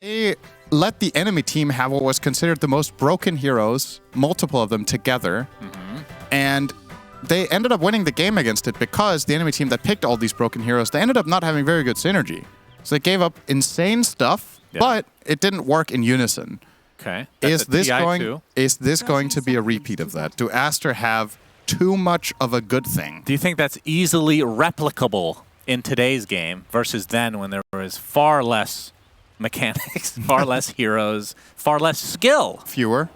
They let the enemy team have what was considered the most broken heroes, multiple of them together, and they ended up winning the game against it because the enemy team that picked all these broken heroes, they ended up not having very good synergy. So they gave up insane stuff, but it didn't work in unison. Okay. Is this going to be a repeat of that? Do Aster have too much of a good thing? Do you think that's easily replicable in today's game versus then when there was far less mechanics, far less heroes, far less skill? Fewer?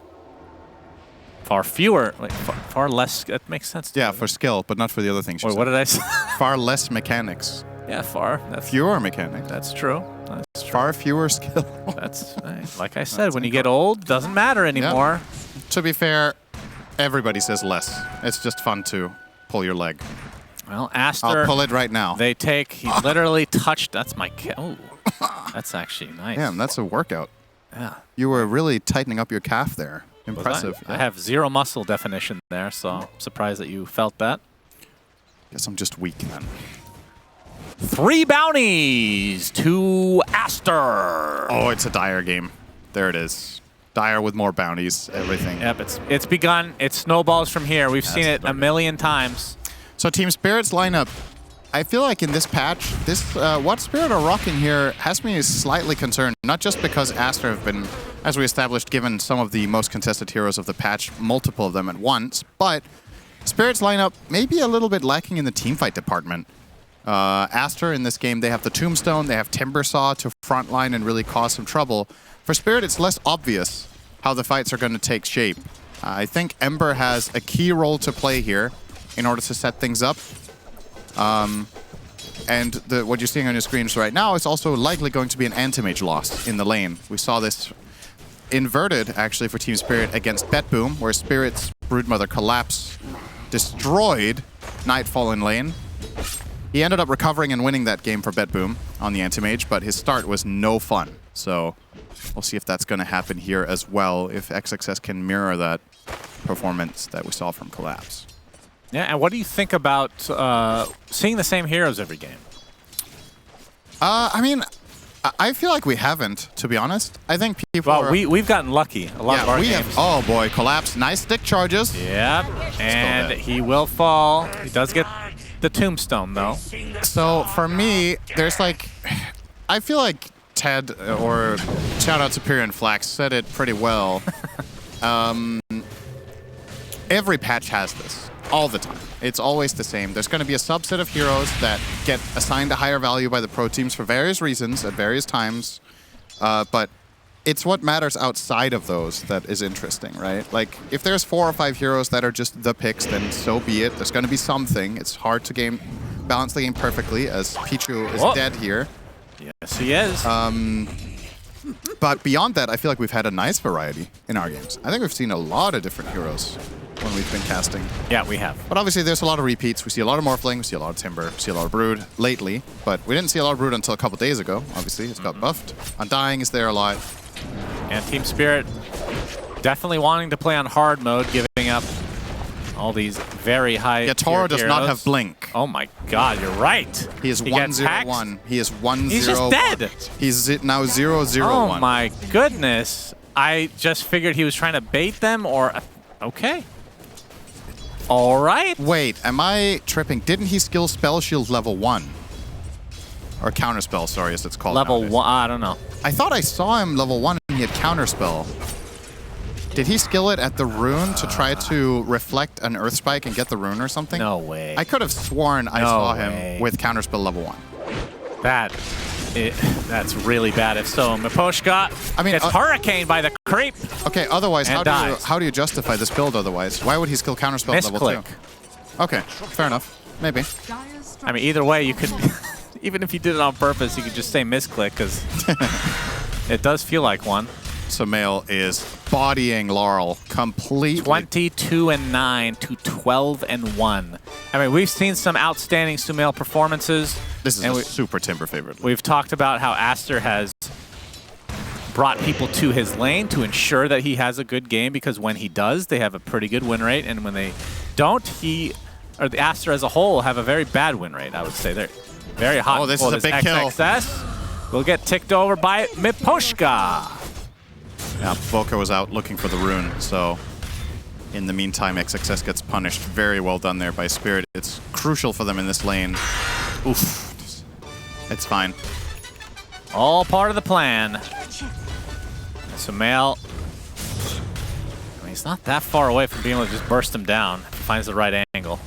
Far fewer. Like, far less. That makes sense. Yeah, for skill, but not for the other things you Wait, said. what did I say? Far less mechanics. Yeah, far. That's, Fewer mechanics. that's true. That's true. Far fewer skill. That's like I said, when you get old, doesn't matter anymore. Yeah. To be fair, everybody says less. It's just fun to pull your leg. Well, Aster. I'll pull it right now. They take. He literally touched. That's my. Oh, that's actually nice. Damn, that's a workout. Yeah. You were really tightening up your calf there. Impressive. I have zero muscle definition there, so I'm surprised that you felt that. Guess I'm just weak then. 3 bounties to Aster. Oh, it's a Dire game. There it is. Dire with more bounties, everything. Yep, it's begun. It snowballs from here. We've seen it a million times. So Team Spirit's lineup, I feel like in this patch, what Spirit are rocking here has me slightly concerned. Not just because Aster have been, as we established, given some of the most contested heroes of the patch, multiple of them at once, but Spirit's lineup may be a little bit lacking in the teamfight department. Aster in this game, they have the Tombstone, they have Timbersaw to frontline and really cause some trouble. For Spirit, it's less obvious how the fights are going to take shape. I think Ember has a key role to play here in order to set things up. And what you're seeing on your screens right now is also likely going to be an anti-mage loss in the lane. We saw this inverted, actually, for Team Spirit against BetBoom, where Spirit's Broodmother Collapse destroyed Nightfall in lane. He ended up recovering and winning that game for BetBoom on the anti-mage, but his start was no fun. So we'll see if that's going to happen here as well, if XXS can mirror that performance that we saw from Collapse. Yeah, and what do you think about seeing the same heroes every game? I mean, I feel like we haven't, to be honest. I think people Well, we've gotten lucky a lot of our games. Oh boy, Collapse, nice stick charges. Yep, and he will fall. He does get the Tombstone, though. So for me, there's like, I feel like Ted, or shout out to Pyrian Flax, said it pretty well. Every patch has this, all the time. It's always the same. There's going to be a subset of heroes that get assigned a higher value by the pro teams for various reasons at various times, but it's what matters outside of those that is interesting, right? Like, if there's 4 or 5 heroes that are just the picks, then so be it. There's going to be something. It's hard to balance the game perfectly, as Pichu is dead here. Yes, he is. But beyond that, I feel like we've had a nice variety in our games. I think we've seen a lot of different heroes when we've been casting. Yeah, we have. But obviously, there's a lot of repeats. We see a lot of Morphling, we see a lot of Timber, we see a lot of Brood lately. But we didn't see a lot of Brood until a couple days ago, obviously. It's got buffed. Undying is there a lot. And Team Spirit definitely wanting to play on hard mode, giving up all these very high. Yeah, Toro does not have Blink. Oh my god, you're right. He is 1-0-1. He is 1-0-1. He's just dead. He's now 0-0-1. Oh my goodness. I just figured he was trying to bait them, or... Okay. All right. Wait, am I tripping? Didn't he skill Spell Shield level 1? Or Counterspell, sorry, as it's called Level nowadays. 1, I don't know. I thought I saw him level 1 and he had Counterspell. Did he skill it at the rune to try to reflect an Earth Spike and get the rune or something? No way. I could have sworn I saw him with Counterspell level 1. That's really bad if so. Miposhka gets hurricaned by the creep. Okay, otherwise, how do you justify this build otherwise? Why would he skill Counterspell level 2? Okay, fair enough. Maybe. I mean, either way, you could... Even if you did it on purpose, you could just say misclick, because it does feel like one. Sumail is bodying Laurel completely. 22-9 to 12-1. I mean, we've seen some outstanding Sumail performances. This is a super Timber favorite. We've talked about how Aster has brought people to his lane to ensure that he has a good game, because when he does, they have a pretty good win rate, and when they don't, the Aster as a whole have a very bad win rate, I would say. They're very hot. Oh, this is a big kill. will get ticked over by Miposhka. Yeah, Boca was out looking for the rune, so in the meantime, XXS gets punished. Very well done there by Spirit. It's crucial for them in this lane. Oof. It's fine. All part of the plan. Sumail, I mean, he's not that far away from being able to just burst him down if he finds the right angle.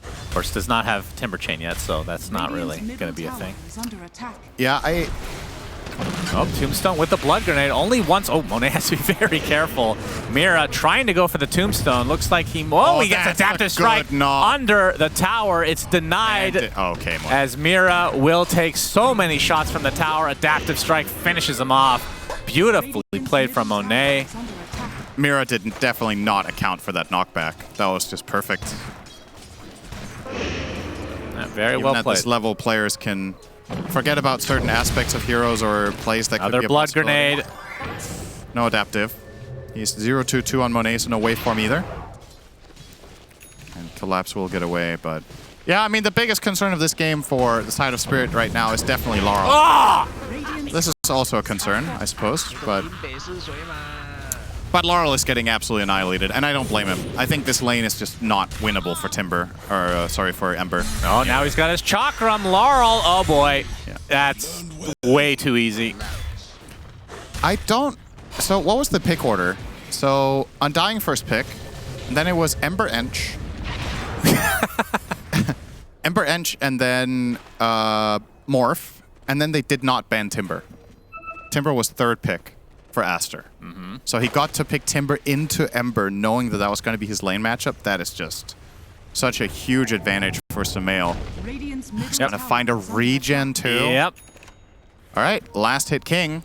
Of course, does not have Timber Chain yet, so that's not really going to be a thing. Yeah, Oh, Tombstone with the Blood Grenade. Only once. Oh, Monet has to be very careful. Mira trying to go for the Tombstone. Looks like he... Oh, he gets Adaptive Strike under the tower. It's denied. Okay, Monet. As Mira will take so many shots from the tower. Adaptive Strike finishes him off. Beautifully played from Monet. Mira did definitely not account for that knockback. That was just perfect. Very well played. At this level, players can forget about certain aspects of heroes or plays that could be a Blood Grenade. No adaptive. He's 0-2-2 on Monet, so no waveform either. And Collapse will get away, but... Yeah, I mean, the biggest concern of this game for the side of Spirit right now is definitely Laurel. Ah! This is also a concern, I suppose, but Laurel is getting absolutely annihilated, and I don't blame him. I think this lane is just not winnable for Timber, or sorry, for Ember. Oh, now he's got his Chakram. Laurel, oh boy. Yeah. That's way too easy. So what was the pick order? So Undying first pick, and then it was Ember Ench. Ember Ench, and then Morph, and then they did not ban Timber. Timber was third pick for Aster. So he got to pick Timber into Ember knowing that that was going to be his lane matchup. That is just such a huge advantage for Sumail. He's going to find a regen too. Yep. All right, last hit king.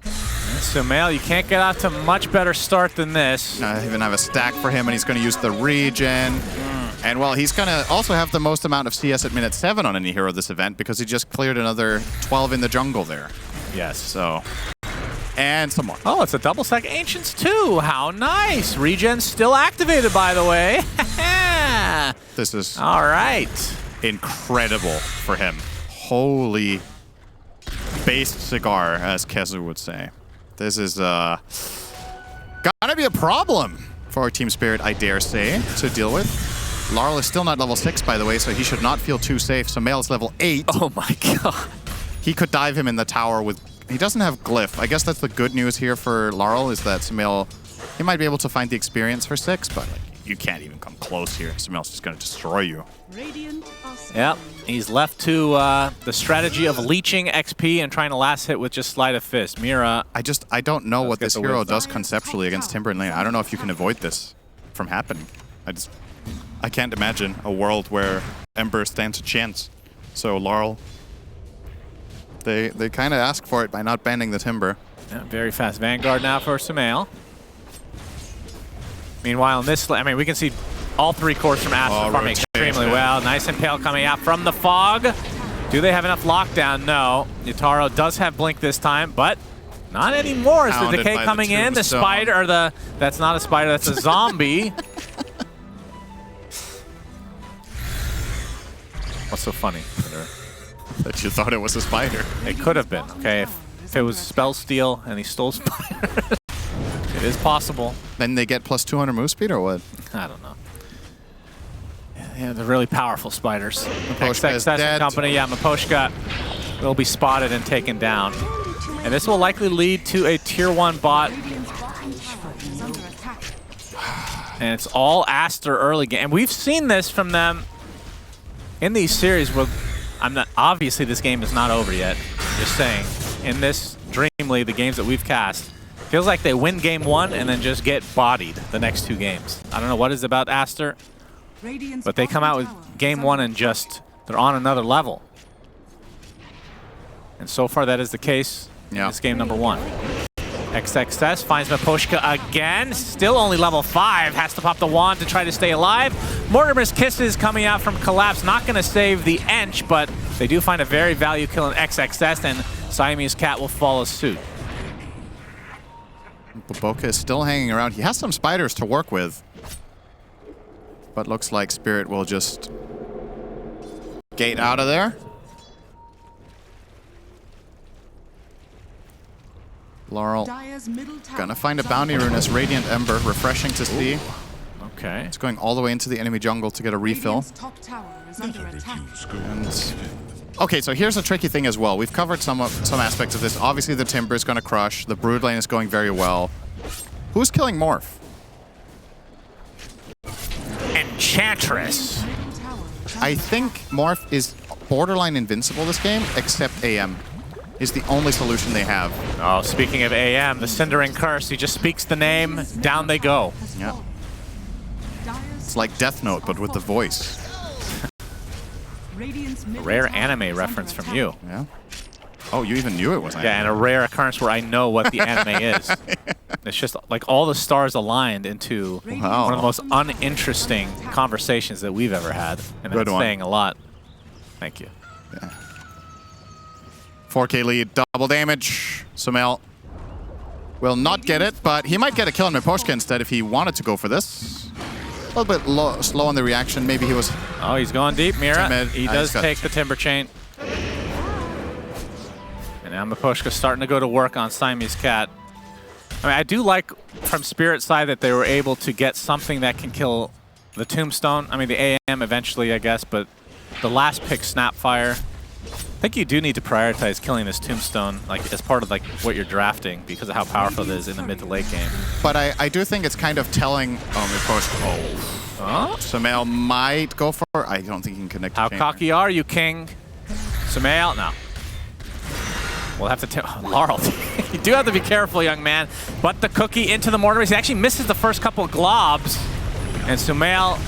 Sumail, you can't get off to a much better start than this. I even have a stack for him, and he's going to use the regen. And well, he's going to also have the most amount of CS at minute 7 on any hero this event because he just cleared another 12 in the jungle there. Yes. So, and some more. Oh, it's a double stack Ancients too. How nice. Regen still activated, by the way. This is all right. Incredible for him. Holy based cigar, as Kezu would say. This is gonna be a problem for Team Spirit, I dare say, to deal with. Laurel is still not level 6, by the way, so he should not feel too safe. Sumail is level 8. Oh my god. He could dive him in the tower with... He doesn't have Glyph. I guess that's the good news here for Laurel, is that Sumail... He might be able to find the experience for 6, but like, you can't even come close here. Sumail's just going to destroy you. Yep. He's left to the strategy of leeching XP and trying to last hit with just Sleight of Fist. Mira... I don't know what this hero does conceptually against Timber in lane. I don't know if you can avoid this from happening. I can't imagine a world where Ember stands a chance. So Laurel... They kind of ask for it by not banning the Timber. Yeah, very fast Vanguard now for Sumail. Meanwhile, in this, I mean, we can see all 3 cores from Aster farming extremely well. Nice Impale coming out from the fog. Do they have enough lockdown? No. Yutaro does have Blink this time, but not anymore. Is the Decay coming in? The spider, or the... That's not a spider, that's a zombie. What's so funny? That you thought it was a spider. It could have been, okay? If it was Spell Steal and he stole spiders, it is possible. Then they get plus 200 move speed or what? I don't know. Yeah, they're really powerful spiders. Miposhka is dead. Company, yeah, Miposhka will be spotted and taken down. And this will likely lead to a tier 1 bot. And it's all Aster early game. And we've seen this from them in these series where obviously this game is not over yet. Just saying. In this DreamLeague, the games that we've cast, feels like they win game 1 and then just get bodied the next 2 games. I don't know what is about Aster, but they come out with game 1 and just, they're on another level. And so far that is the case in this game number 1. XXS finds Miposhka again, still only level 5, has to pop the wand to try to stay alive. Mortimer's Kisses coming out from Collapse, not going to save the Ench, but they do find a very value kill in XXS, and Siamese Cat will follow suit. Boca is still hanging around. He has some spiders to work with, but looks like Spirit will just gate out of there. Laurel gonna find a bounty rune as Radiant Ember. Refreshing to see. Okay. It's going all the way into the enemy jungle to get a refill. And okay, so here's a tricky thing as well. We've covered some aspects of this. Obviously, the Timber is going to crush. The Brood lane is going very well. Who's killing Morph? Enchantress. I think Morph is borderline invincible this game, except AM is the only solution they have. Oh, speaking of AM, the Cindering Curse, he just speaks the name, down they go. Yeah. It's like Death Note, but with the voice. A rare anime reference from you. Yeah. Oh, you even knew it was anime. Yeah, and a rare occurrence where I know what the anime is. It's just like all the stars aligned into one of the most uninteresting conversations that we've ever had. And that's saying a lot. Thank you. Yeah. 4K lead, double damage. Sumail will not get it, but he might get a kill on Miposhka instead if he wanted to go for this. A little bit slow on the reaction. Maybe he was... Oh, he's going deep, Mira. Timid. He does take the Timber Chain. And now Miposhka's starting to go to work on Siamese Cat. I mean, I do like from Spirit's side that they were able to get something that can kill the Tombstone. I mean, the AM eventually, I guess, but the last pick, Snapfire. I think you do need to prioritize killing this Tombstone, like as part of like what you're drafting, because of how powerful it is in the mid to late game. But I do think it's kind of telling. Sumail might go for. I don't think he can connect. How cocky are you, King? Sumail, no. We'll have to. Laurel, you do have to be careful, young man. But the cookie into the mortar. He actually misses the first couple of globs, and Sumail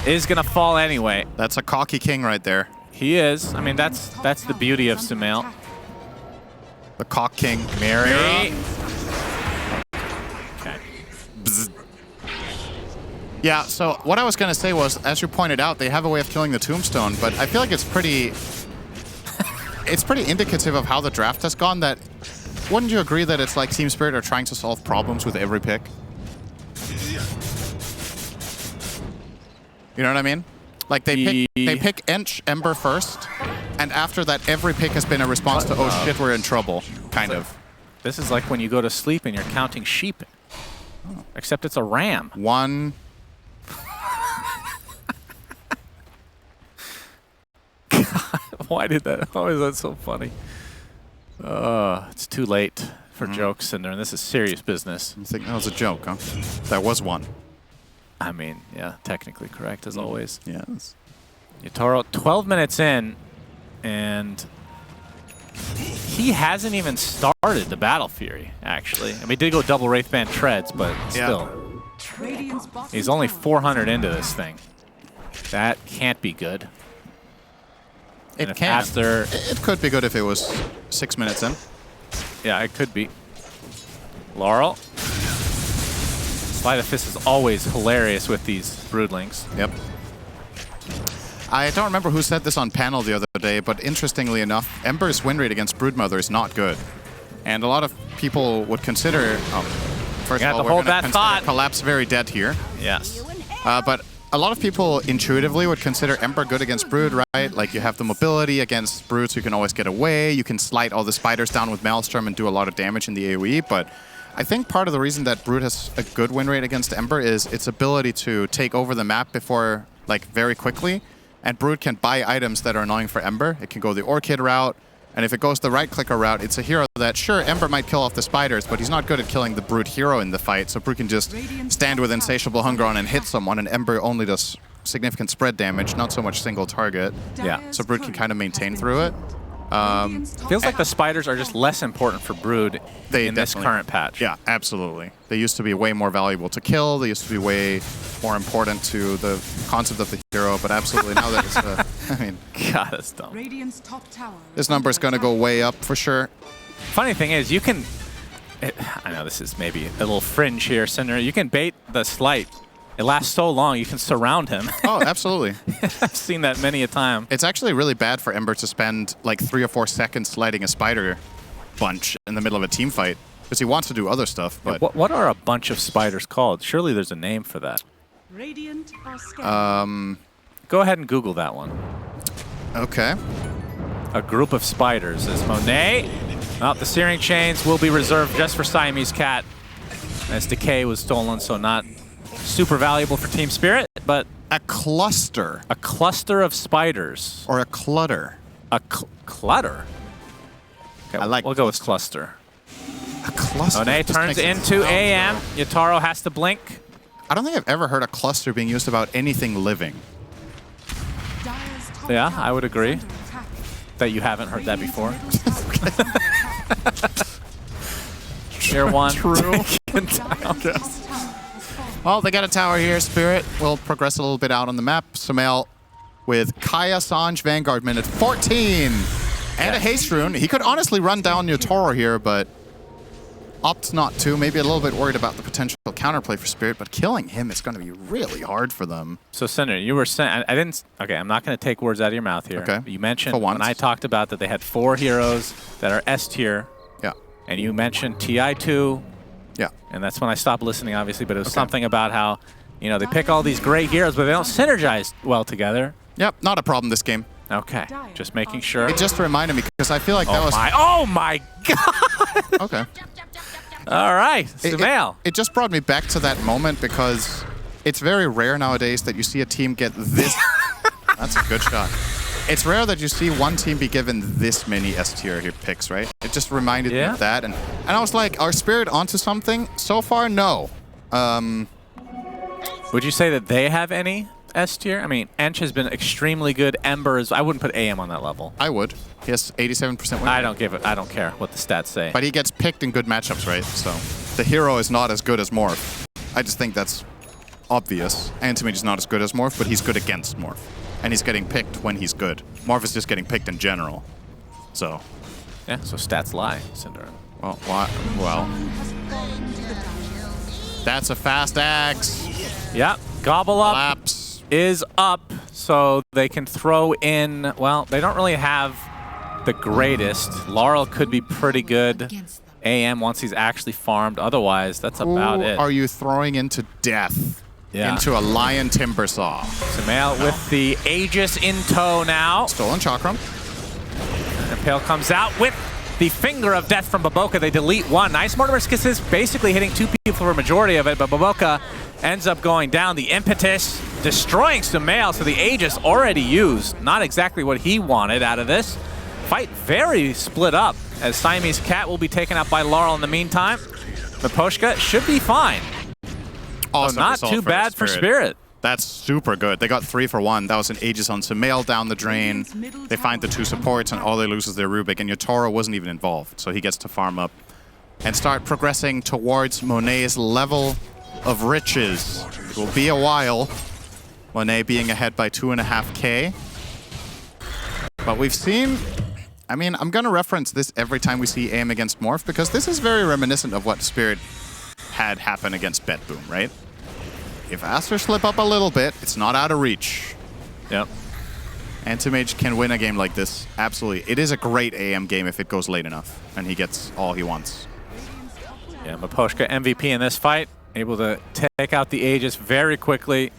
is gonna fall anyway. That's a cocky King right there. He is. I mean, that's the beauty of Sumail. The Cock King. Mary. Okay. Bzz. Yeah, so what I was going to say was, as you pointed out, they have a way of killing the Tombstone, but I feel like it's pretty... it's pretty indicative of how the draft has gone that... Wouldn't you agree that it's like Team Spirit are trying to solve problems with every pick? You know what I mean? Like they pick Ember first, and after that every pick has been a response to, oh shit, we're in trouble, kind of. This is like when you go to sleep and you're counting sheep. Oh. Except it's a ram. One. God, why is that so funny? It's too late for jokes, Cinder, and this is serious business. You think that was a joke, huh? That was one. I mean, yeah, technically correct, as always. Yes. Yatoro, 12 minutes in, and he hasn't even started the Battle Fury, actually. I mean, he did go double Wraithband Treads, but still. He's only 400 into this thing. That can't be good. It can. Aster, it could be good if it was 6 minutes in. Yeah, it could be. Laurel. Sleight of Fist is always hilarious with these Broodlings. Yep. I don't remember who said this on panel the other day, but interestingly enough, Ember's win rate against Broodmother is not good. And a lot of people would consider... first of all, we're going to consider Collapse very dead here. Yes. But a lot of people intuitively would consider Ember good against Brood, right? Like you have the mobility against Brood, so you can always get away. You can slide all the spiders down with Maelstrom and do a lot of damage in the AoE, but I think part of the reason that Brood has a good win rate against Ember is its ability to take over the map before, like, very quickly. And Brood can buy items that are annoying for Ember. It can go the Orchid route, and if it goes the right-clicker route, it's a hero that, sure, Ember might kill off the spiders, but he's not good at killing the Brood hero in the fight, so Brood can just stand with Insatiable Hunger on and hit someone, and Ember only does significant spread damage, not so much single target. Yeah. So Brood can kind of maintain through it. Feels like the spiders are just less important for Brood in this current patch. Yeah, absolutely. They used to be way more valuable to kill. They used to be way more important to the concept of the hero, but absolutely now that it's, I mean... God, that's dumb. This number is going to go way up for sure. Funny thing is, you can... I know this is maybe a little fringe here, Cinder. You can bait the Slight. It lasts so long, you can surround him. Oh, absolutely. I've seen that many a time. It's actually really bad for Ember to spend like 3 or 4 seconds sliding a spider bunch in the middle of a team fight, because he wants to do other stuff. But yeah, what are a bunch of spiders called? Surely there's a name for that. Go ahead and Google that one. Okay. A group of spiders is Monet. Well, the Searing Chains will be reserved just for Siamese Cat, as Decay was stolen, so not super valuable for Team Spirit, but... A cluster. A cluster of spiders. Or a clutter. A clutter? Okay, I like we'll go with cluster. A cluster. Monet turns into AM. Yatoro has to blink. I don't think I've ever heard a cluster being used about anything living. Yeah, I would agree that you haven't heard that before. Tier 1. True. Well, they got a tower here. Spirit will progress a little bit out on the map. Sumail with Kaya Sanj Vanguard minute 14. And a haste rune. He could honestly run down Yatoro here, but opts not to. Maybe a little bit worried about the potential counterplay for Spirit, but killing him is going to be really hard for them. So, Cinder, you were saying... I didn't... Okay, I'm not going to take words out of your mouth here. Okay. You mentioned when I talked about that they had 4 heroes that are S tier. Yeah. And you mentioned TI2. Yeah. And that's when I stopped listening, obviously, but it was something about how, you know, they pick all these great heroes, but they don't synergize well together. Yep, not a problem this game. Okay, just making sure. It just reminded me, because I feel like that was... Oh my God! Okay. All right, Sumail. It just brought me back to that moment, because it's very rare nowadays that you see a team get this... That's a good shot. It's rare that you see one team be given this many S-tier picks, right? It just reminded me of that. And I was like, are Spirit onto something? So far, no. Would you say that they have any S-tier? I mean, Ench has been extremely good. Embers, I wouldn't put AM on that level. I would. He has 87% win. I don't care what the stats say. But he gets picked in good matchups, right? So the hero is not as good as Morph. I just think that's obvious. Antimage is not as good as Morph, but he's good against Morph. And he's getting picked when he's good. Morph is just getting picked in general. So. Yeah, so stats lie, Cinder. Well, that's a fast axe. Yep, Gobble Up Collapse is up, so they can throw in, well, they don't really have the greatest. Laurel could be pretty good. AM once he's actually farmed. Otherwise, that's about it. Are you throwing into death? Yeah. Into a Lion Timbersaw. Sumail with the Aegis in tow now. Stolen Chakram. And Pale comes out with the Finger of Death from Baboka. They delete one. Nice Mortimer's Kisses, basically hitting 2 people for a majority of it, but Baboka ends up going down. The Impetus destroying Sumail, so the Aegis already used. Not exactly what he wanted out of this. Fight very split up, as Siamese Cat will be taken out by Laurel in the meantime. Miposhka should be fine. Awesome. So not too bad for Spirit. That's super good. They got 3 for 1. That was an Aegis on Sumail down the drain. They find the 2 supports, and all they lose is their Rubik. And Yatoro wasn't even involved, so he gets to farm up and start progressing towards Monet's level of riches. It will be a while. Monet being ahead by 2.5K. But we've seen... I mean, I'm going to reference this every time we see AM against Morph, because this is very reminiscent of what Spirit had happen against Bet Boom, right? If Aster slip up a little bit, it's not out of reach. Yep. Antimage can win a game like this. Absolutely. It is a great AM game if it goes late enough and he gets all he wants. Yeah, Miposhka MVP in this fight. Able to take out the Aegis very quickly.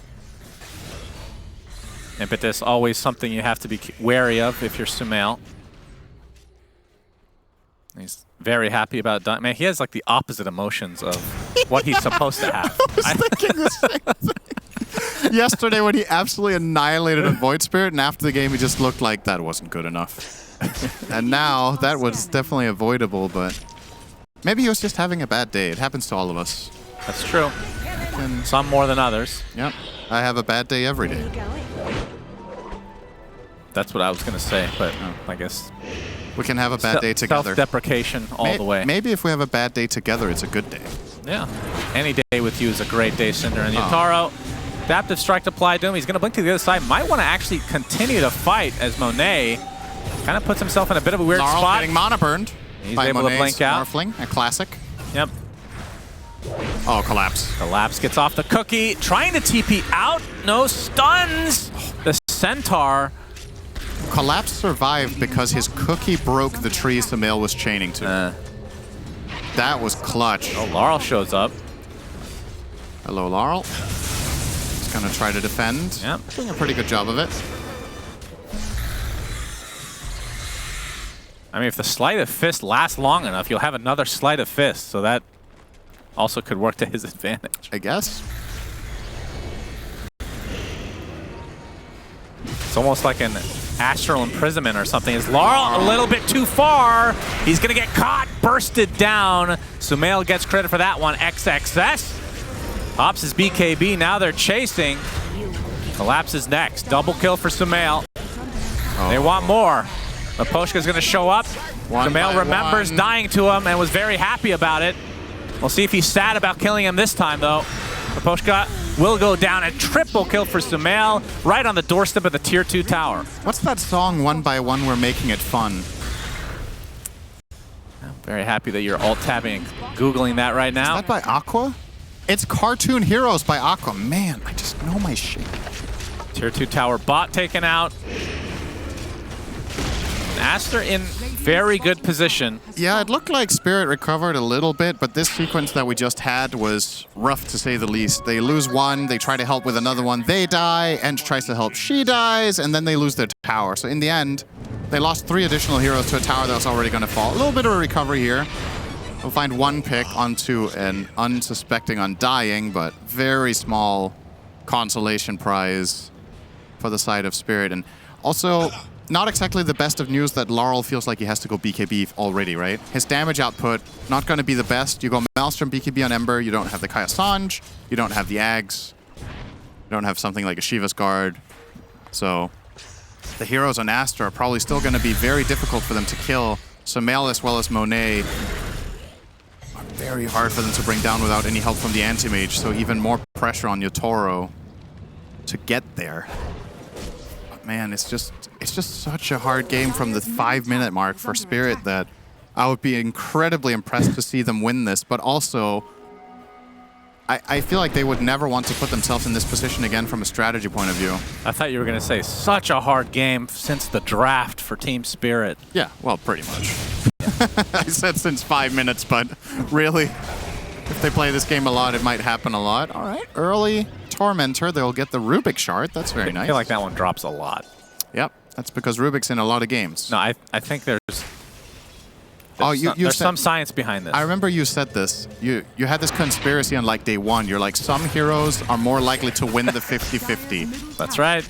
Impetus, always something you have to be wary of if you're Sumail. He's very happy about it. Man, he has like the opposite emotions of what he's supposed to have. I was thinking the same thing. Yesterday when he absolutely annihilated a Void Spirit, and after the game he just looked like that wasn't good enough. And now that was definitely avoidable, but maybe he was just having a bad day. It happens to all of us. That's true. And some more than others. Yep. I have a bad day every day. That's what I was going to say, but I guess... We can have a bad day together. Self-deprecation all the way. Maybe if we have a bad day together, it's a good day. Yeah. Any day with you is a great day, Cinder. And Yatoro, Adaptive Strike to apply to him. He's going to blink to the other side. Might want to actually continue to fight as Monet kind of puts himself in a bit of a weird Gnarl spot. getting mana burned. He's able to blink out. Morphling, a classic. Yep. Oh, Collapse. Collapse gets off the cookie. Trying to TP out. No stuns. The Centaur. Collapse survived because his cookie broke the tree Sumail was chaining to. That was clutch. Oh, Laurel shows up. Hello, Laurel. He's going to try to defend. Yep. Doing a pretty good job of it. I mean, if the Sleight of Fist lasts long enough, you'll have another Sleight of Fist, so that also could work to his advantage. I guess. It's almost like an astral imprisonment or something. Is Laurel a little bit too far? He's going to get caught, bursted down. Sumail gets credit for that one. XXS pops his BKB. Now they're chasing. Collapses next. Double kill for Sumail. Oh. They want more. Maposhka's going to show up. Sumail remembers dying to him and was very happy about it. We'll see if he's sad about killing him this time, though. Maposhka will go down. A triple kill for Sumail right on the doorstep of the Tier 2 tower. What's that song, One by One, We're Making It Fun? I'm very happy that you're alt-tabbing and Googling that right now. Is that by Aqua? It's Cartoon Heroes by Aqua. Man, I just know my shit. Tier 2 tower bot taken out. Aster in very good position. Yeah, it looked like Spirit recovered a little bit, but this sequence that we just had was rough to say the least. They lose one, they try to help with another one, they die, Eng tries to help, she dies, and then they lose their tower. So in the end, they lost 3 additional heroes to a tower that was already going to fall. A little bit of a recovery here. We'll find one pick onto an unsuspecting undying, but very small consolation prize for the side of Spirit. And also, not exactly the best of news that Laurel feels like he has to go BKB already, right? His damage output, not going to be the best. You go Maelstrom BKB on Ember, you don't have the Kaya Sanj, you don't have the Ags, you don't have something like a Shiva's Guard. So the heroes on Aster are probably still going to be very difficult for them to kill. Sumail as well as Monet are very hard for them to bring down without any help from the anti-mage, so even more pressure on Yotoro to get there. But man, it's just such a hard game from the 5-minute mark for Spirit that I would be incredibly impressed to see them win this, but also I feel like they would never want to put themselves in this position again from a strategy point of view. I thought you were going to say such a hard game since the draft for Team Spirit. Yeah, well, pretty much. I said since 5 minutes, but really, if they play this game a lot, it might happen a lot. All right, early Tormentor, they'll get the Rubik shard. That's very nice. I feel like that one drops a lot. Yep, that's because Rubik's in a lot of games. No, I think there's some science behind this. I remember you said this. You had this conspiracy on like day one. You're like, some heroes are more likely to win the 50-50. That's right.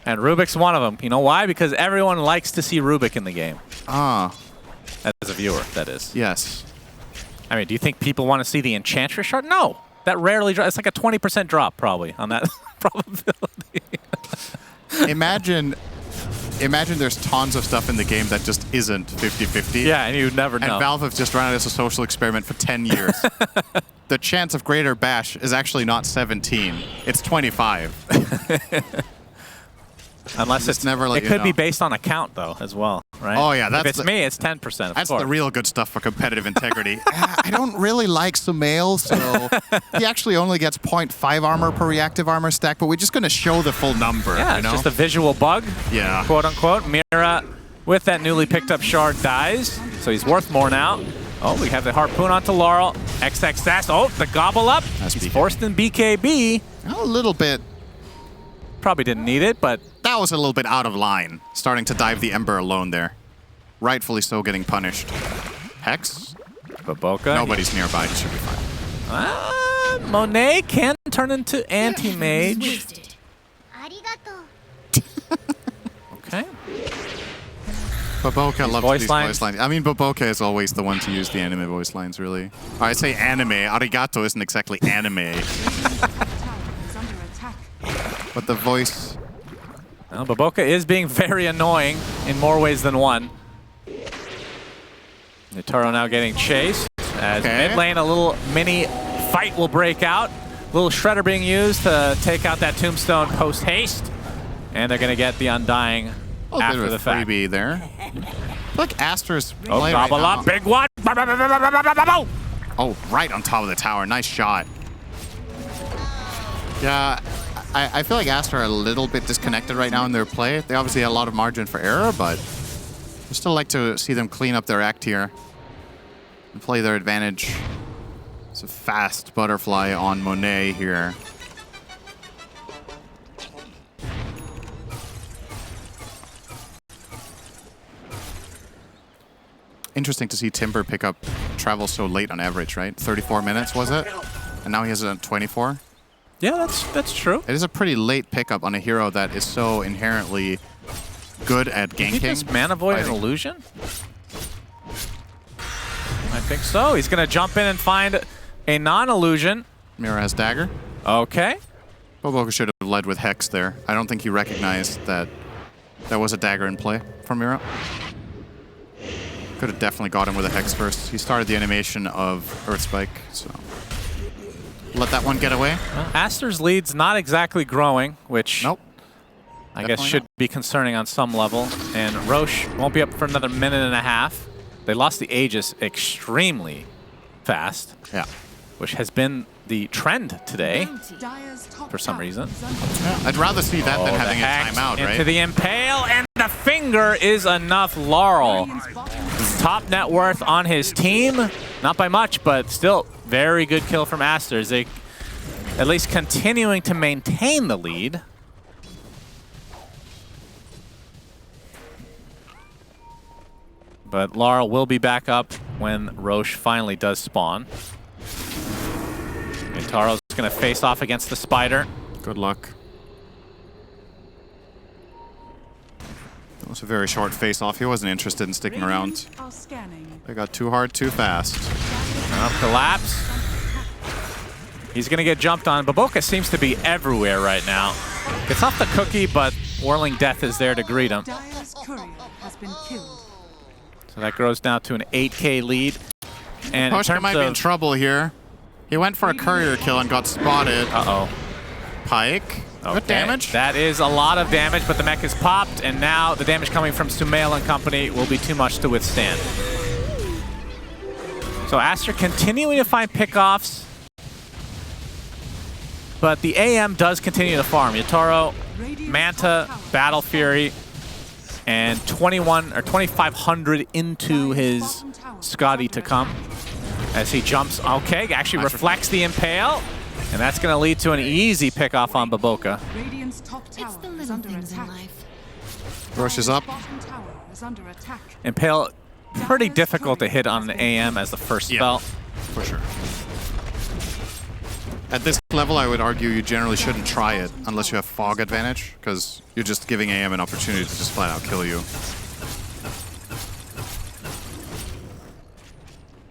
And Rubik's one of them. You know why? Because everyone likes to see Rubik in the game. Ah. As a viewer, that is. Yes. I mean, do you think people want to see the Enchantress shard? No. That rarely drops. It's like a 20% drop, probably, on that probability. Imagine there's tons of stuff in the game that just isn't 50-50. Yeah, and you'd never know. And Valve have just run it as a social experiment for 10 years. The chance of greater bash is actually not 17. It's 25. Unless it's never like it could be based on a count, though, as well, right? Oh, yeah. If it's me, it's 10%. That's the real good stuff for competitive integrity. I don't really like Sumail, so he actually only gets 0.5 armor per reactive armor stack, but we're just going to show the full number. Yeah, it's just a visual bug, quote unquote. Mira, with that newly picked up shard, dies, so he's worth more now. Oh, we have the harpoon onto Laurel. XXS. Oh, the gobble up. He's forced in BKB. A little bit. Probably didn't need it, but that was a little bit out of line, starting to dive the Ember alone there. Rightfully so, getting punished. Hex? Baboka? Nobody's nearby, he should be fine. Monet can turn into anti-mage. Okay. Baboka loves these voice lines. I mean, Baboka is always the one to use the anime voice lines, really. I say anime. Arigato isn't exactly anime. But the voice... Well, Baboka is being very annoying in more ways than one. Yotaro now getting chased. As mid lane, a little mini fight will break out. A little shredder being used to take out that tombstone post-haste. And they're going to get the Undying after the fact. Freebie there. Look, Aster's play gobble right up, big one. Oh, right on top of the tower. Nice shot. Yeah, I feel like Aster are a little bit disconnected right now in their play. They obviously have a lot of margin for error, but I still like to see them clean up their act here and play their advantage. It's a fast butterfly on Monet here. interesting to see Timber pick up travel so late on average, right? 34 minutes, was it? And now he has a 24. Yeah, that's true. It is a pretty late pickup on a hero that is so inherently good at ganking. Did he just mana void an illusion? I think so. He's going to jump in and find a non-illusion. Mira has dagger. Okay. Boboka should have led with Hex there. I don't think he recognized that there was a dagger in play from Mira. Could have definitely got him with a Hex first. He started the animation of Earth Spike, so let that one get away. Well, Aster's lead's not exactly growing, which I guess should be concerning on some level. And Roche won't be up for another minute and a half. They lost the Aegis extremely fast, which has been the trend today for some reason. Yeah, I'd rather see that than having a timeout, right? Into the Impale, and the finger is enough. Laurel, top net worth on his team. Not by much, but still very good kill from Aster. They at least continuing to maintain the lead. But Laurel will be back up when Roche finally does spawn. Taro's going to face off against the Spider. Good luck. That was a very short face-off. He wasn't interested in sticking around. They got too hard, too fast. Collapse. He's going to get jumped on. Boboka seems to be everywhere right now. Gets off the cookie, but Whirling Death is there to greet him. So that grows down to an 8K lead. And Pushka might be in trouble here. He went for a courier kill and got spotted. Uh-oh. Pike. Okay. Good damage. That is a lot of damage, but the mech is popped, and now the damage coming from Sumail and company will be too much to withstand. So Aster continuing to find pickoffs, but the AM does continue to farm. Yatoro, Manta, Battle Fury, and 2,500 into his Scotty to come. As he jumps, actually reflects the Impale, and that's going to lead to an easy pickoff on Boboka. It's the little things in life. Roche is up. Impale, pretty difficult to hit on an AM as the first spell. For sure. At this level, I would argue you generally shouldn't try it unless you have fog advantage, because you're just giving AM an opportunity to just flat out kill you.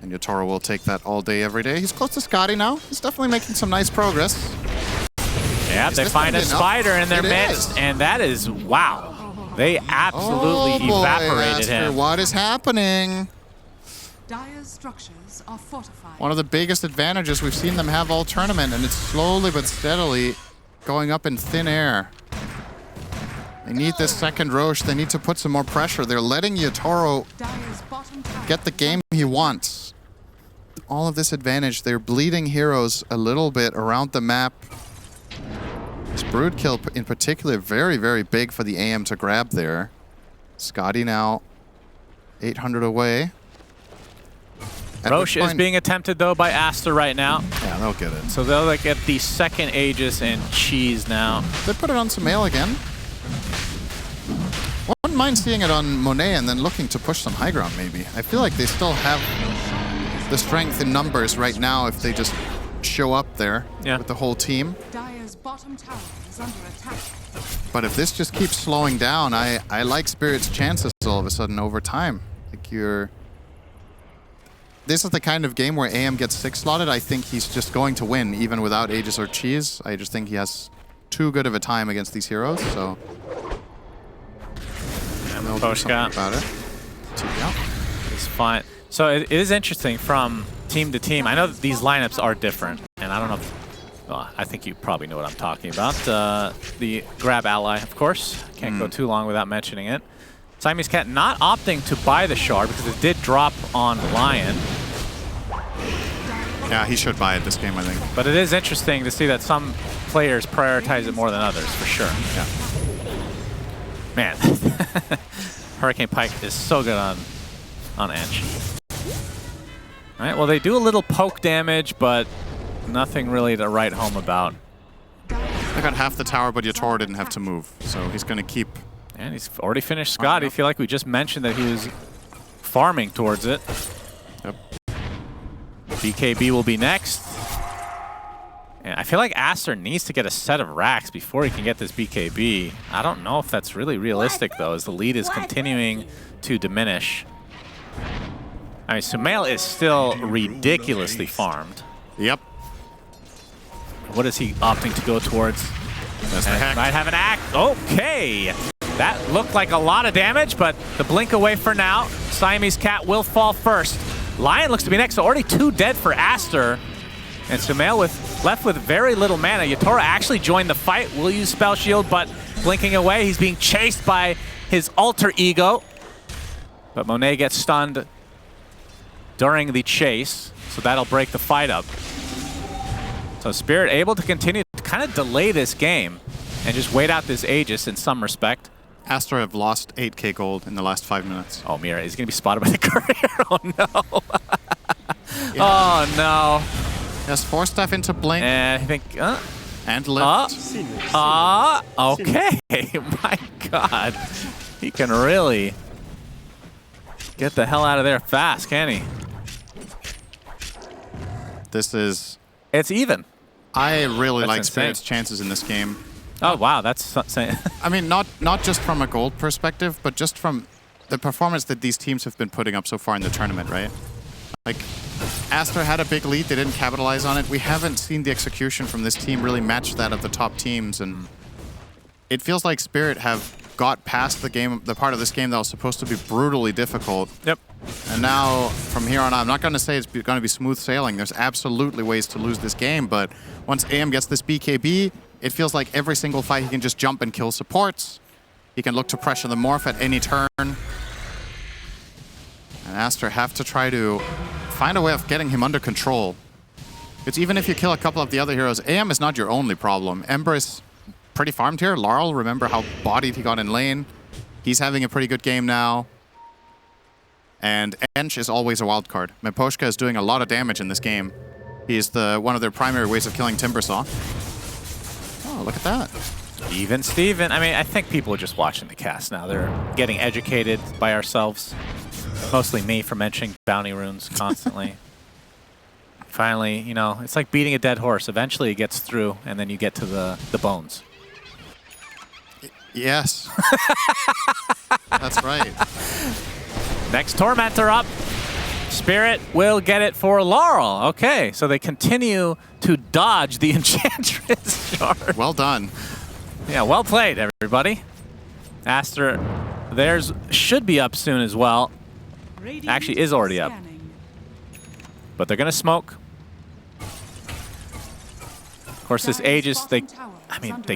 And Yatoro will take that all day, every day. He's close to Scotty now. He's definitely making some nice progress. Yeah, they find a Spider in their midst, and that is, wow. They absolutely evaporated him. What is happening? Dire's structures are fortified. One of the biggest advantages we've seen them have all tournament, and it's slowly but steadily going up in thin air. They need this second Roche. They need to put some more pressure. They're letting Yatoro get the game he wants. All of this advantage, they're bleeding heroes a little bit around the map. This Brood kill in particular, very, very big for the AM to grab there. Scotty now 800 away. Roche is being attempted, though, by Aster right now. Yeah, they'll get it. So they'll get the second Aegis and cheese now. They put it on Sumail again. Wouldn't mind seeing it on Monet and then looking to push some high ground, maybe. I feel like they still have the strength in numbers right now if they just show up there with the whole team. Dire's bottom tower is under attack. But if this just keeps slowing down, I like Spirit's chances all of a sudden over time. Like this is the kind of game where AM gets 6-slotted. I think he's just going to win, even without Aegis or Cheese. I just think he has too good of a time against these heroes, so... And Pushka about it. It's fine. So it is interesting from team to team. I know that these lineups are different, and I don't know if, well, I think you probably know what I'm talking about. The grab ally, of course. Can't go too long without mentioning it. Siamese Cat not opting to buy the shard because it did drop on Lion. Yeah, he should buy it this game, I think. But it is interesting to see that some players prioritize it more than others, for sure. Yeah. Man, Hurricane Pike is so good on Ench. All right, well, they do a little poke damage, but nothing really to write home about. I got half the tower, but Yatoro didn't have to move, so he's going to keep... And he's already finished Scott. I feel like we just mentioned that he was farming towards it. Yep. BKB will be next. And I feel like Aster needs to get a set of racks before he can get this BKB. I don't know if that's really realistic, though, as the lead is continuing to diminish. I mean, Sumail is still ridiculously farmed. Yep. What is he opting to go towards? That's the hack. Might have an act. Okay. That looked like a lot of damage, but the blink away for now. Siamese Cat will fall first. Lion looks to be next, so already 2 dead for Aster. And Sumail left with very little mana. Yatoro actually joined the fight. Will use Spell Shield, but blinking away. He's being chased by his alter ego. But Monet gets stunned during the chase, so that'll break the fight up. So Spirit able to continue to kind of delay this game and just wait out this Aegis in some respect. Aster have lost 8k gold in the last 5 minutes. Oh, Mira is going to be spotted by the courier. Oh, no. Yeah. Oh, no. Yes, Force Staff into Blink. And I think... and Lift. Okay. My God. He can really get the hell out of there fast, can he? This is... It's even. I really like insane. Spirit's chances in this game. Oh, wow. That's insane. I mean, not just from a gold perspective, but just from the performance that these teams have been putting up so far in the tournament, right? Like, Aster had a big lead. They didn't capitalize on it. We haven't seen the execution from this team really match that of the top teams, and it feels like Spirit have got past the part of this game that was supposed to be brutally difficult. Yep. And now, from here on out, I'm not going to say it's going to be smooth sailing. There's absolutely ways to lose this game, but once AM gets this BKB, it feels like every single fight he can just jump and kill supports. He can look to pressure the Morph at any turn. And Aster have to try to find a way of getting him under control. It's even if you kill a couple of the other heroes, AM is not your only problem. Ember is pretty farmed here. Laurel, remember how bodied he got in lane. He's having a pretty good game now. And Ench is always a wild card. Miposhka is doing a lot of damage in this game. He's one of their primary ways of killing Timbersaw. Oh, look at that. Even Steven. I mean, I think people are just watching the cast now. They're getting educated by ourselves. Mostly me for mentioning bounty runes constantly. Finally, you know, it's like beating a dead horse. Eventually it gets through, and then you get to the bones. Yes. That's right. Next Tormentor up. Spirit will get it for Laurel. Okay, so they continue to dodge the Enchantress shard. Well done. Yeah, well played, everybody. Aster, theirs should be up soon as well. Actually, is already up. But they're going to smoke. Of course, this Aegis, they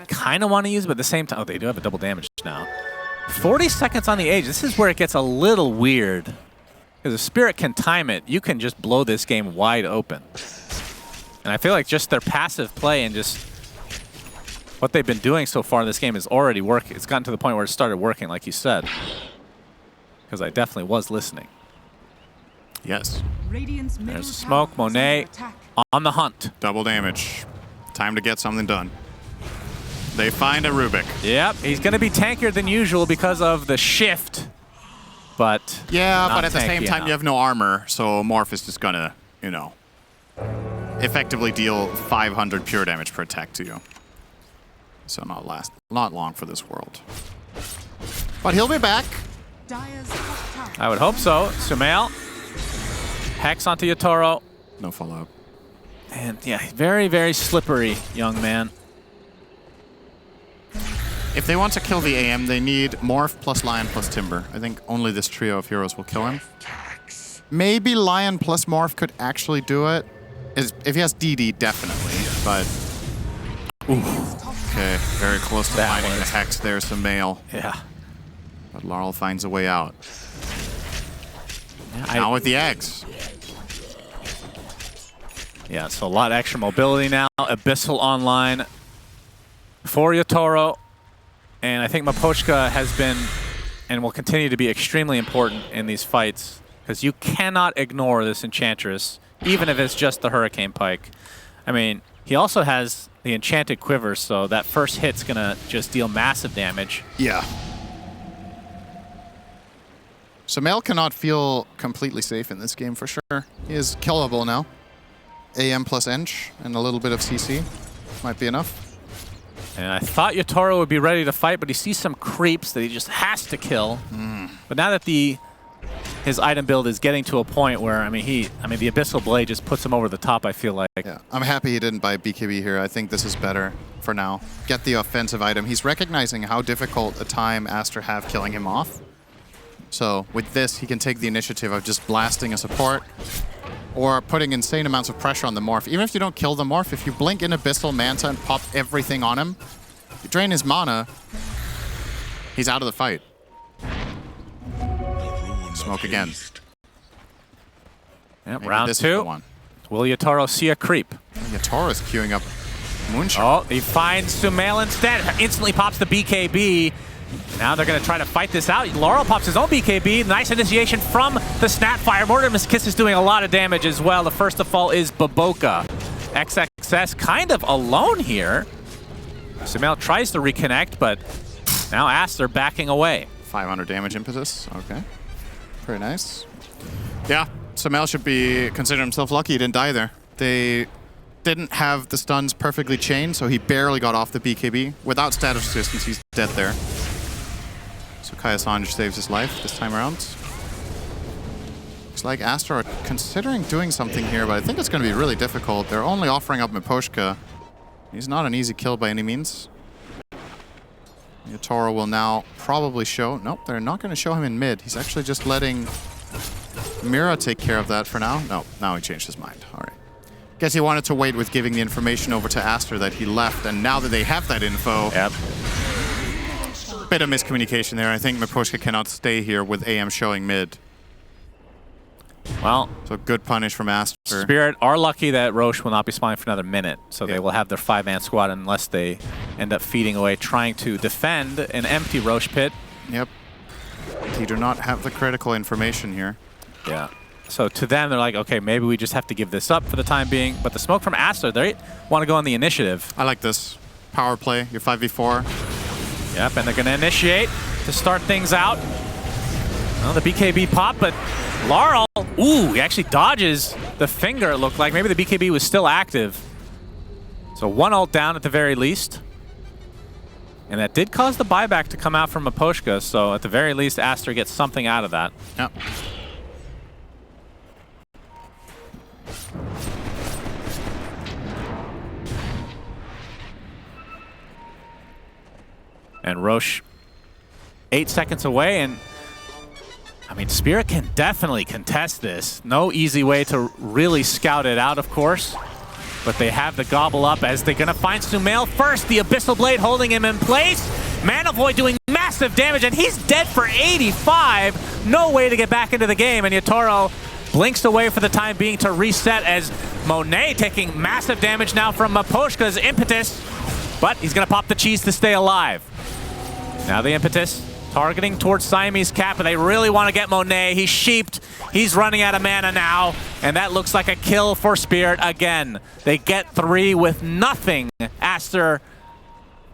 kind of want to use it, but at the same time, oh, they do have a double damage now. 40 seconds on the Aegis. This is where it gets a little weird. Because if Spirit can time it, you can just blow this game wide open. And I feel like just their passive play and just what they've been doing so far in this game is already working. It's gotten to the point where it started working, like you said. Because I definitely was listening. Yes. There's smoke. Monet on the hunt. Double damage. Time to get something done. They find a Rubik. Yep, he's going to be tankier than usual because of the shift. But yeah, but at the same time, you have no armor, so Morph is just going to, you know, effectively deal 500 pure damage per attack to you. So not long for this world. But he'll be back. I would hope so. Sumail. Hex onto Yatoro. No follow-up. And yeah, very, very slippery young man. If they want to kill the AM, they need Morph plus Lion plus Timber. I think only this trio of heroes will kill him. Maybe Lion plus Morph could actually do it. If he has DD, definitely, but... Ooh. Okay, very close to finding the Hex there, Sumail. Yeah. But Laurel finds a way out. Yeah, now with the eggs. Yeah, so a lot of extra mobility now. Abyssal online for Yatoro. And I think Miposhka has been and will continue to be extremely important in these fights because you cannot ignore this Enchantress, even if it's just the Hurricane Pike. I mean, he also has the Enchanted Quiver, so that first hit's going to just deal massive damage. Yeah. Sumail cannot feel completely safe in this game for sure. He is killable now. AM plus Ench and a little bit of CC might be enough. And I thought Yotaro would be ready to fight, but he sees some creeps that he just has to kill. But now that his item build is getting to a point where, I mean, the Abyssal Blade just puts him over the top, I feel like. Yeah, I'm happy he didn't buy BKB here. I think this is better for now. Get the offensive item. He's recognizing how difficult a time Aster have killing him off. So with this, he can take the initiative of just blasting a support or putting insane amounts of pressure on the Morph. Even if you don't kill the Morph, if you blink in Abyssal Manta and pop everything on him, you drain his mana, he's out of the fight. Smoke again. Yep, Maybe round this is the 2. one. Will Yotaro see a creep? Yotoro's queuing up Moonshot. Oh, he finds Sumail instead. Instantly pops the BKB. Now they're going to try to fight this out. Laurel pops his own BKB. Nice initiation from the Snapfire. Mortimer's Kiss is doing a lot of damage as well. The first to fall is Baboka. XXS kind of alone here. Sumail tries to reconnect, but now Aster backing away. 500 damage impetus. Okay. Pretty nice. Yeah, Sumail should be consider himself lucky he didn't die there. They didn't have the stuns perfectly chained, so he barely got off the BKB. Without status resistance, he's dead there. So Kaya Sanj saves his life this time around. Looks like Aster are considering doing something here, but I think it's going to be really difficult. They're only offering up Miposhka. He's not an easy kill by any means. Yotaro will now probably show... Nope, they're not going to show him in mid. He's actually just letting Mira take care of that for now. No, now he changed his mind. All right. Guess he wanted to wait with giving the information over to Aster that he left, and now that they have that info... Yep. Bit of miscommunication there. I think Miposhka cannot stay here with AM showing mid. Well, so good punish from Aster. Spirit are lucky that Roche will not be spawning for another minute, so they will have their 5-man squad unless they end up feeding away, trying to defend an empty Roche pit. Yep. They do not have the critical information here. Yeah. So to them, they're like, okay, maybe we just have to give this up for the time being. But the smoke from Aster, they want to go on the initiative. I like this. Power play, your 5v4. Yep, and they're going to initiate to start things out. Well, the BKB pop, but Laurel, ooh, he actually dodges the finger, it looked like. Maybe the BKB was still active. So 1 ult down at the very least. And that did cause the buyback to come out from Miposhka, so at the very least, Aster gets something out of that. Yep. And Roche 8 seconds away, and I mean, Spirit can definitely contest this. No easy way to really scout it out, of course. But they have the gobble up as they're going to find Sumail first. The Abyssal Blade holding him in place. Mana Void doing massive damage, and he's dead for 85. No way to get back into the game, and Yotaro blinks away for the time being to reset as Monet taking massive damage now from Miposhka's impetus. But he's going to pop the cheese to stay alive. Now the impetus targeting towards Siamese Cap, and they really want to get Monet. He's sheeped. He's running out of mana now, and that looks like a kill for Spirit again. They get 3 with nothing. Aster,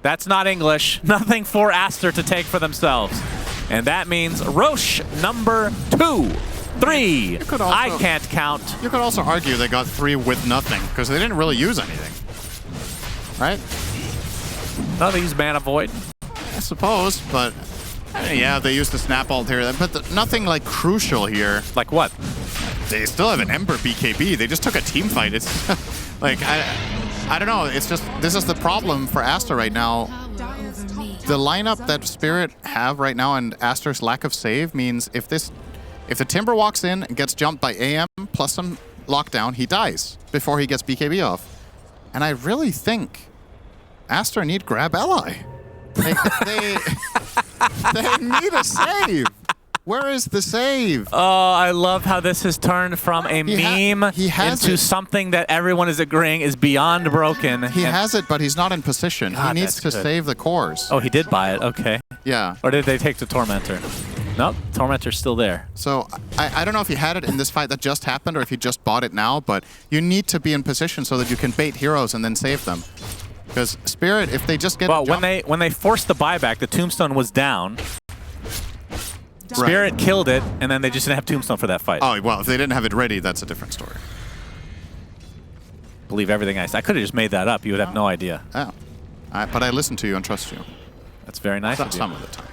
that's not English, nothing for Aster to take for themselves. And that means Roche number 2. 3. I can't count. You could also argue they got 3 with nothing, because they didn't really use anything. Right? No, they use Mana Void. I suppose, but yeah, they used the snap ult here, but nothing like crucial here. Like what? They still have an Ember BKB. They just took a team fight. It's like I don't know. It's just this is the problem for Aster right now. The lineup that Spirit have right now and Aster's lack of save means if the Timber walks in and gets jumped by AM plus some lockdown, he dies before he gets BKB off. And I really think Aster need grab ally. They need a save. Where is the save? Oh, I love how this has turned from a meme into something that everyone is agreeing is beyond broken. He has it, but he's not in position. God, he needs to save the cores. Oh, he did buy it. Okay. Yeah. Or did they take the Tormentor? Nope, Tormentor's still there. So I don't know if he had it in this fight that just happened or if he just bought it now, but you need to be in position so that you can bait heroes and then save them. Because Spirit, if they just get when they forced the buyback, the Tombstone was down. Spirit killed it, and then they just didn't have Tombstone for that fight. Oh, well, if they didn't have it ready, that's a different story. Believe everything I said. I could have just made that up. You would have no idea. Oh. But I listen to you and trust you. That's very nice of you. Some of the time.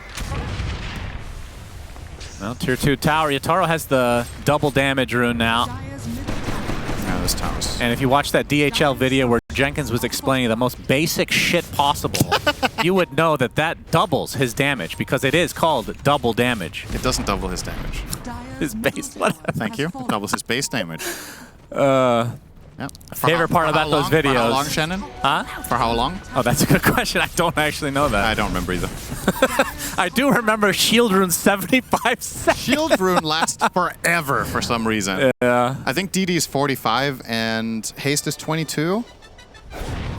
Well, tier 2 tower. Yatoro has the double damage rune now. Yeah, this tower's... And if you watch that DHL video where Jenkins was explaining the most basic shit possible, you would know that that doubles his damage because it is called double damage. It doesn't double his damage. His base, what? Thank you. It doubles his base damage. Yep. Favorite part about those videos. For how long, Shannon? Huh? For how long? Oh, that's a good question. I don't actually know that. I don't remember either. I do remember Shield Rune 75 seconds. Shield Rune lasts forever for some reason. Yeah. I think DD is 45 and Haste is 22.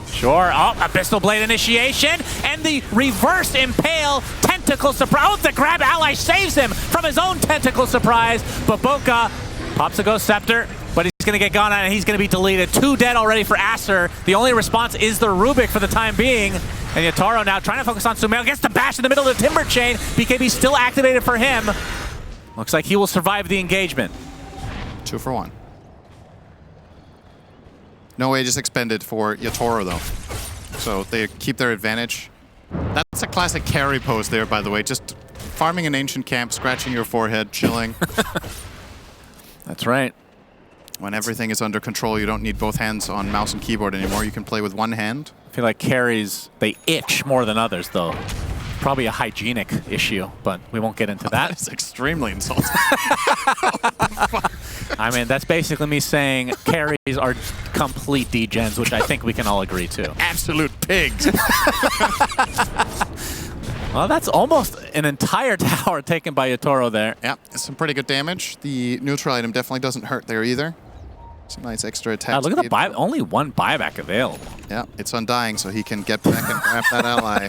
Sure. Oh, Abyssal Blade initiation and the reverse impale tentacle surprise. Oh, the grab ally saves him from his own tentacle surprise. But Boca pops a Ghost Scepter, but he's going to get gone out and he's going to be deleted. 2 dead already for Aster. The only response is the Rubik for the time being. And Yatoro now trying to focus on Sumail. Gets the bash in the middle of the Timber Chain. BKB still activated for him. Looks like he will survive the engagement. 2 for 1. No Aegis expended for Yatoro, though. So they keep their advantage. That's a classic carry pose there, by the way. Just farming an ancient camp, scratching your forehead, chilling. That's right. When everything is under control, you don't need both hands on mouse and keyboard anymore. You can play with one hand. I feel like carries, they itch more than others, though. Probably a hygienic issue, but we won't get into that. That is extremely insulting. I mean, that's basically me saying carries are complete degens, which I think we can all agree to. Absolute pigs. Well, that's almost an entire tower taken by Yatoro there. Yeah, it's some pretty good damage. The neutral item definitely doesn't hurt there either. Some nice extra attack. Look at the buy, only 1 buyback available. Yeah, it's undying, so he can get back and grab that ally.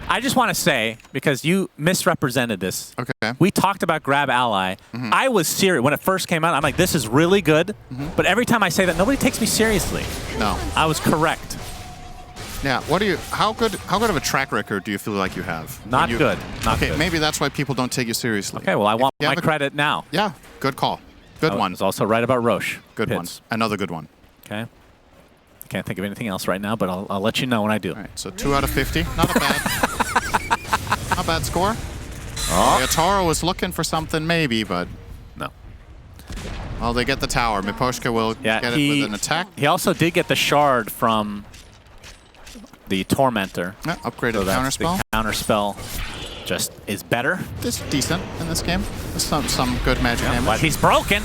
I just want to say, because you misrepresented this. Okay. We talked about grab ally. I was serious when it first came out. I'm like, this is really good. But every time I say that, nobody takes me seriously. No. I was correct. Yeah. What do you? How good of a track record do you feel like you have? Not good. Not okay. good. Maybe that's why people don't take you seriously. Okay. Well, I want my credit now. Yeah. Good call. Good one. I was also right about Roche. Good one. Another good one. Okay. I can't think of anything else right now, but I'll let you know when I do. All right. So 2 out of 50. Not a bad. Not a bad score. Oh. Yatoro was looking for something maybe, but no. Well, they get the tower. Miposhka will get it with an attack. He also did get the shard from the Tormentor. Yeah, upgraded so counterspell. The counterspell just is better. It's decent in this game. There's some good magic damage. But he's broken.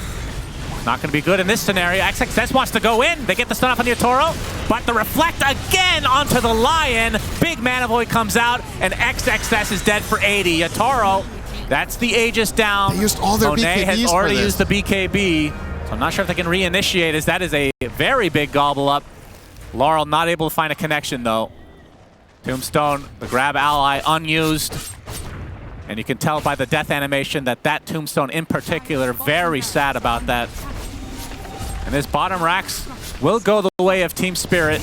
Not going to be good in this scenario. XXS wants to go in. They get the stun off on Yatoro, but the reflect again onto the Lion. Big Mana Void comes out, and XXS is dead for 80. Yatoro, that's the Aegis down. They used all their Monet BKBs has for already this. used the BKB, so I'm not sure if they can reinitiate, as that is a very big gobble up. Laurel not able to find a connection, though. Tombstone, the grab ally, unused. And you can tell by the death animation that that Tombstone in particular, very sad about that. And this bottom racks will go the way of Team Spirit.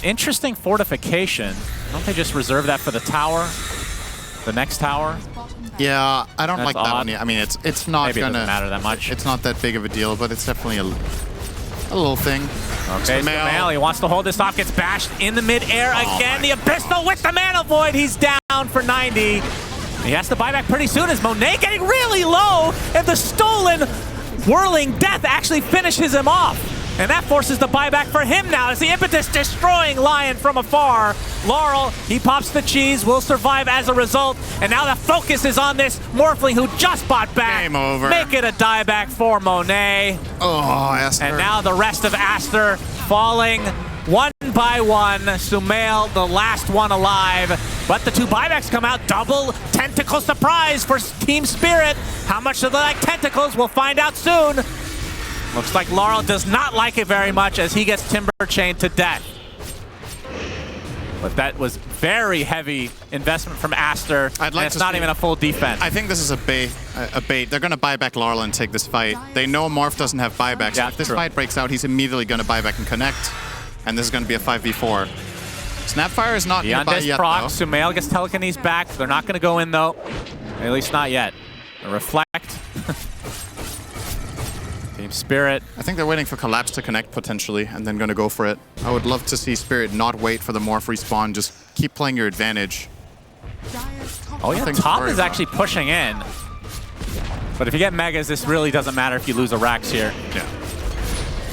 Interesting fortification. Don't they just reserve that for the tower? The next tower? Yeah, I don't That's like that odd. one. I mean, it's not Maybe it gonna doesn't matter that much. It's not that big of a deal, but it's definitely a little thing. Okay, Sumail, he wants to hold this off, gets bashed in the mid-air again. The Abyssal with the Mana Void, he's down for 90. He has to buy back pretty soon as Monet getting really low, and the stolen whirling death actually finishes him off. And that forces the buyback for him now as the Impetus destroying Lion from afar. Laurel, he pops the cheese, will survive as a result. And now the focus is on this Morphling who just bought back. Game over. Make it a dieback for Monet. Oh, Aster. And now the rest of Aster falling one by one. Sumail, the last one alive. But the 2 buybacks come out. Double tentacle surprise for Team Spirit. How much do they like tentacles? We'll find out soon. Looks like Laurel does not like it very much as he gets Timber Chained to death. But that was very heavy investment from Aster, and it's not even a full defense. I think this is a bait. They're going to buy back Laurel and take this fight. They know Morph doesn't have buybacks. Yeah, If this true. fight breaks out, he's immediately going to buy back and connect. And this is going to be a 5v4. Snapfire is not Beyond nearby this yet, proc, though. Sumail gets telekinesis back. They're not going to go in, though. At least not yet. A reflect. Team Spirit. I think they're waiting for Collapse to connect, potentially, and then going to go for it. I would love to see Spirit not wait for the Morph respawn. Just keep playing your advantage. Oh, yeah, Nothing to top worry is about. actually pushing in. But if you get Megas, this really doesn't matter if you lose a Rax here. Yeah.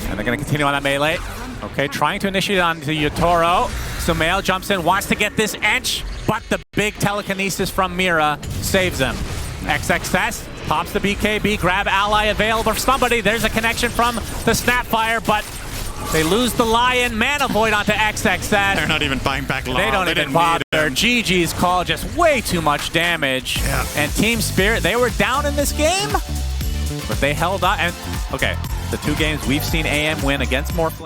And they're going to continue on that melee. Okay, trying to initiate onto Yotoro. Sumail jumps in, wants to get this Ench, but the big telekinesis from Mira saves him. XXS pops the BKB, grab ally available for somebody. There's a connection from the Snapfire, but they lose the Lion. Mana Void onto XXS. They're not even buying back long. They don't even bother. GG's call, just way too much damage. Yeah. And Team Spirit, they were down in this game, but they held on. And okay, the 2 games we've seen AM win against Morphling.